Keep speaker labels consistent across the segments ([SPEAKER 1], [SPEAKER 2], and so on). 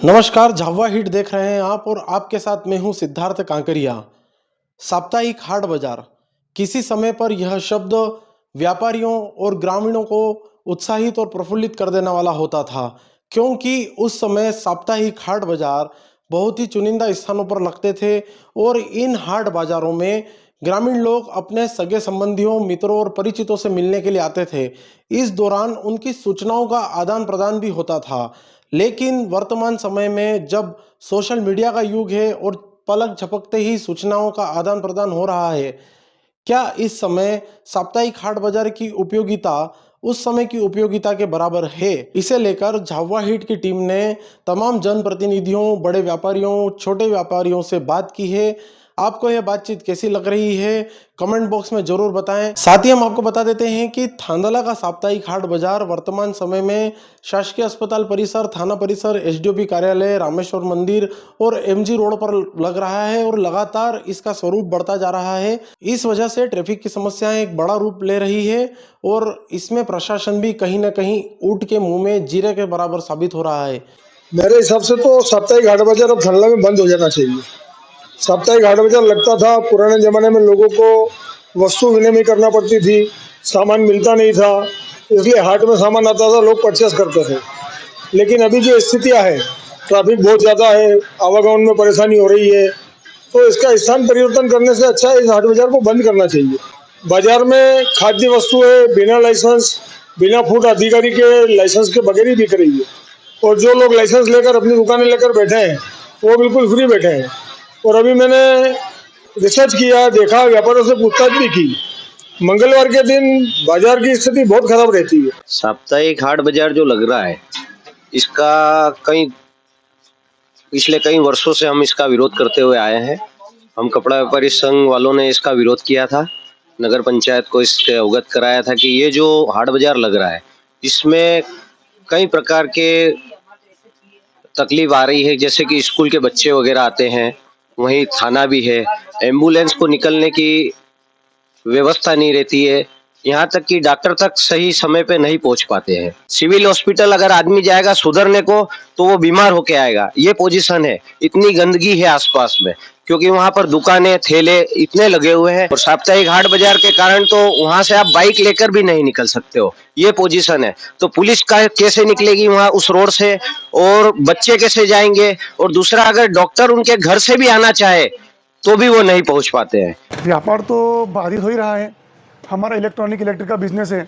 [SPEAKER 1] नमस्कार, झावा हिट देख रहे हैं आप और आपके साथ मैं हूं सिद्धार्थ कांकरिया। साप्ताहिक हाट बाजार। किसी समय पर यह शब्द व्यापारियों और ग्रामीणों को उत्साहित और प्रफुल्लित कर देने वाला होता था, क्योंकि उस समय साप्ताहिक हाट बाजार बहुत ही चुनिंदा स्थानों पर लगते थे और इन हाट बाजारों में ग्रामीण लोग अपने सगे संबंधियों, मित्रों और परिचितों से मिलने के लिए आते थे। इस दौरान उनकी सूचनाओं का आदान प्रदान भी होता था। लेकिन वर्तमान समय में जब सोशल मीडिया का युग है और पलक झपकते ही सूचनाओं का आदान प्रदान हो रहा है, क्या इस समय साप्ताहिक हाट बाजार की उपयोगिता उस समय की उपयोगिता के बराबर है? इसे लेकर झावा हिट की टीम ने तमाम जनप्रतिनिधियों, बड़े व्यापारियों, छोटे व्यापारियों से बात की है। आपको यह बातचीत कैसी लग रही है, कमेंट बॉक्स में जरूर बताएं। साथ ही हम आपको बता देते हैं कि थांदला का साप्ताहिक हाट बाजार वर्तमान समय में शासकीय अस्पताल परिसर, थाना परिसर, एसडीओपी कार्यालय, रामेश्वर मंदिर और एमजी रोड पर लग रहा है और लगातार इसका स्वरूप बढ़ता जा रहा है। इस वजह से ट्रैफिक की समस्याएं एक बड़ा रूप ले रही है और इसमें प्रशासन भी कहीं ना कहीं ऊंट के मुंह में जीरे के बराबर साबित हो रहा है।
[SPEAKER 2] मेरे हिसाब से तो साप्ताहिक हाट बाजार अब थाना में बंद हो जाना चाहिए। साप्ताहिक हाट बाजार लगता था, पुराने जमाने में लोगों को वस्तु विनिमय करना पड़ती थी, सामान मिलता नहीं था, इसलिए हाट में सामान आता था, लोग परचेस करते थे। लेकिन अभी जो स्थितियां है, ट्रैफिक बहुत ज़्यादा है, आवागमन में परेशानी हो रही है, तो इसका स्थान परिवर्तन करने से अच्छा है इस हाट बाजार को बंद करना चाहिए। बाजार में खाद्य वस्तुएं बिना लाइसेंस, बिना फूड अधिकारी के लाइसेंस के बगैर ही बिक रही है और जो लोग लाइसेंस लेकर अपनी दुकानें लेकर बैठे हैं वो बिल्कुल फ्री बैठे हैं। और अभी मैंने रिसर्च किया, देखा, व्यापारियों से पूछताछ भी की, मंगलवार के दिन बाजार की स्थिति बहुत खराब रहती है।
[SPEAKER 3] साप्ताहिक हाट बाजार जो लग रहा है, इसका पिछले कई वर्षों से हम इसका विरोध करते हुए आए हैं। हम कपड़ा व्यापारी संघ वालों ने इसका विरोध किया था, नगर पंचायत को इससे अवगत कराया था कि ये जो हाट बाजार लग रहा है इसमें कई प्रकार के तकलीफ आ रही है, जैसे कि स्कूल के बच्चे वगैरह आते हैं, वहीं थाना भी है, एम्बुलेंस को निकलने की व्यवस्था नहीं रहती है, यहाँ तक कि डॉक्टर तक सही समय पे नहीं पहुंच पाते हैं। सिविल हॉस्पिटल अगर आदमी जाएगा सुधरने को तो वो बीमार होके आएगा, ये पोजीशन है। इतनी गंदगी है आसपास में, क्योंकि वहां पर दुकानें, ठेले इतने लगे हुए हैं और साप्ताहिक हाट बाजार के कारण तो वहां से आप बाइक लेकर भी नहीं निकल सकते हो, ये पोजीशन है। तो पुलिस का कैसे निकलेगी वहां उस रोड से, और बच्चे कैसे जाएंगे, और दूसरा अगर डॉक्टर उनके घर से भी आना चाहे तो भी वो नहीं पहुंच पाते हैं।
[SPEAKER 4] व्यापार तो बाधित हो ही रहा है। हमारा इलेक्ट्रिक का बिजनेस है।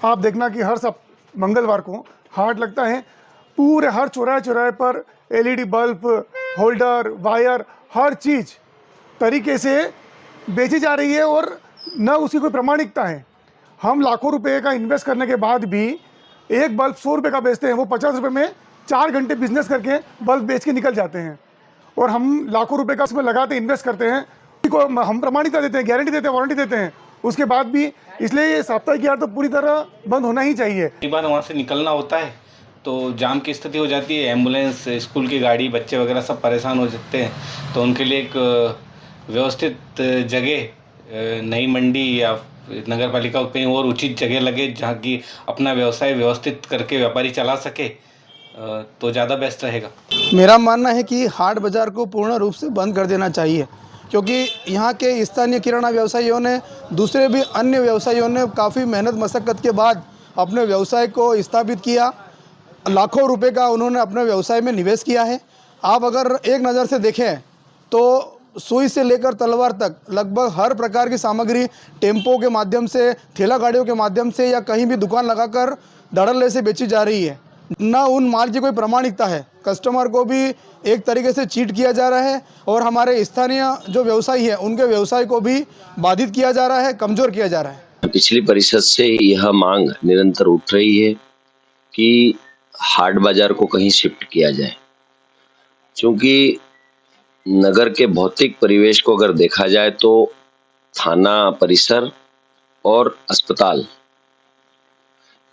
[SPEAKER 4] आप देखना कि हर सब मंगलवार को हाट लगता है। पूरे हर चौराहे चौराहे पर एलईडी बल्ब, होल्डर, वायर, हर चीज़ तरीके से बेची जा रही है और न उसकी कोई प्रामाणिकता है। हम लाखों रुपए का इन्वेस्ट करने के बाद भी एक बल्ब 100 रुपये का बेचते हैं, वो 50 रुपये में 4 घंटे बिजनेस करके बल्ब बेच के निकल जाते हैं। और हम लाखों रुपए का उसमें लगाते इन्वेस्ट करते हैं, को हम प्रमाणिकता देते हैं, गारंटी देते हैं, वारंटी देते हैं, उसके बाद भी। इसलिए ये साप्ताहिक हाट तो पूरी तरह बंद होना ही चाहिए।
[SPEAKER 5] कई बार वहाँ से निकलना होता है तो जाम की स्थिति हो जाती है, एम्बुलेंस, स्कूल की गाड़ी, बच्चे वगैरह सब परेशान हो जाते हैं। तो उनके लिए एक व्यवस्थित जगह, नई मंडी या नगर पालिका कहीं और उचित जगह लगे जहाँ की अपना व्यवसाय व्यवस्थित करके व्यापारी चला सके, तो ज़्यादा बेस्ट रहेगा।
[SPEAKER 6] मेरा मानना है कि हाट बाज़ार को पूर्ण रूप से बंद कर देना चाहिए, क्योंकि यहाँ के स्थानीय किराना व्यवसायियों ने, दूसरे भी अन्य व्यवसायियों ने काफ़ी मेहनत मशक्क़त के बाद अपने व्यवसाय को स्थापित किया। लाखों रुपए का उन्होंने अपने व्यवसाय में निवेश किया है। आप अगर एक नज़र से देखें तो सुई से लेकर तलवार तक लगभग हर प्रकार की सामग्री टेम्पो के माध्यम से, ठेला गाड़ियों के माध्यम से या कहीं भी दुकान लगाकर धड़ल्ले से बेची जा रही है। ना उन माल की कोई प्रामाणिकता है, कस्टमर को भी एक तरीके से चीट किया जा रहा है और हमारे स्थानीय जो व्यवसायी है उनके व्यवसाय को भी बाधित किया जा रहा है, कमज़ोर किया जा रहा है।
[SPEAKER 3] पिछली परिषद से यह मांग निरंतर उठ रही है कि हाट बाजार को कहीं शिफ्ट किया जाए, क्योंकि नगर के भौतिक परिवेश को अगर देखा जाए तो थाना परिसर और अस्पताल,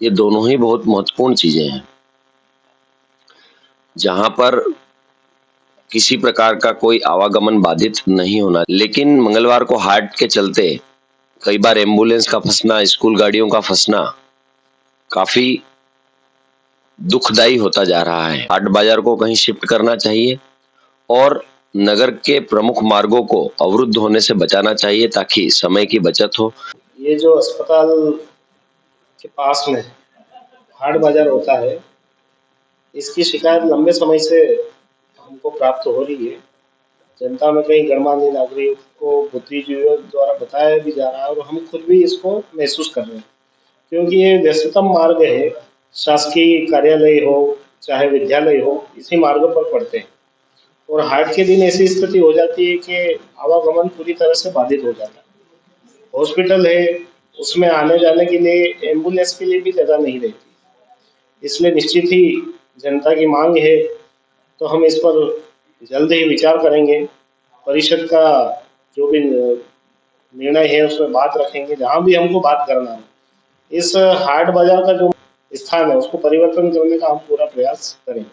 [SPEAKER 3] ये दोनों ही बहुत महत्वपूर्ण चीजें हैं, जहां पर किसी प्रकार का कोई आवागमन बाधित नहीं होना। लेकिन मंगलवार को हाट के चलते कई बार एम्बुलेंस का फंसना, स्कूल गाड़ियों का फंसना काफी दुखदाई होता जा रहा है। हाट बाजार को कहीं शिफ्ट करना चाहिए और नगर के प्रमुख मार्गों को अवरुद्ध होने से बचाना चाहिए ताकि समय की बचत हो।
[SPEAKER 7] ये जो अस्पताल के पास में हाट बाजार होता है, इसकी शिकायत लंबे समय से हमको प्राप्त हो रही है। जनता में कई गणमान्य नागरिक को बुद्धिजीवियों द्वारा बताया भी जा रहा है और हम खुद भी इसको महसूस कर रहे हैं, क्योंकि ये व्यस्ततम मार्ग है। शासकीय कार्यालय हो चाहे विद्यालय हो, इसी मार्ग पर पड़ते हैं और हाट के दिन ऐसी स्थिति हो जाती है कि आवागमन पूरी तरह से बाधित हो जाता है। हॉस्पिटल है, उसमें आने जाने के लिए एम्बुलेंस के लिए भी जगह नहीं रहती। इसलिए निश्चित ही जनता की मांग है, तो हम इस पर जल्द ही विचार करेंगे। परिषद का जो भी निर्णय है उसमें बात रखेंगे, जहाँ भी हमको बात करना है। इस हाट बाजार का जो स्थान है उसको परिवर्तन करने का हम पूरा प्रयास करेंगे।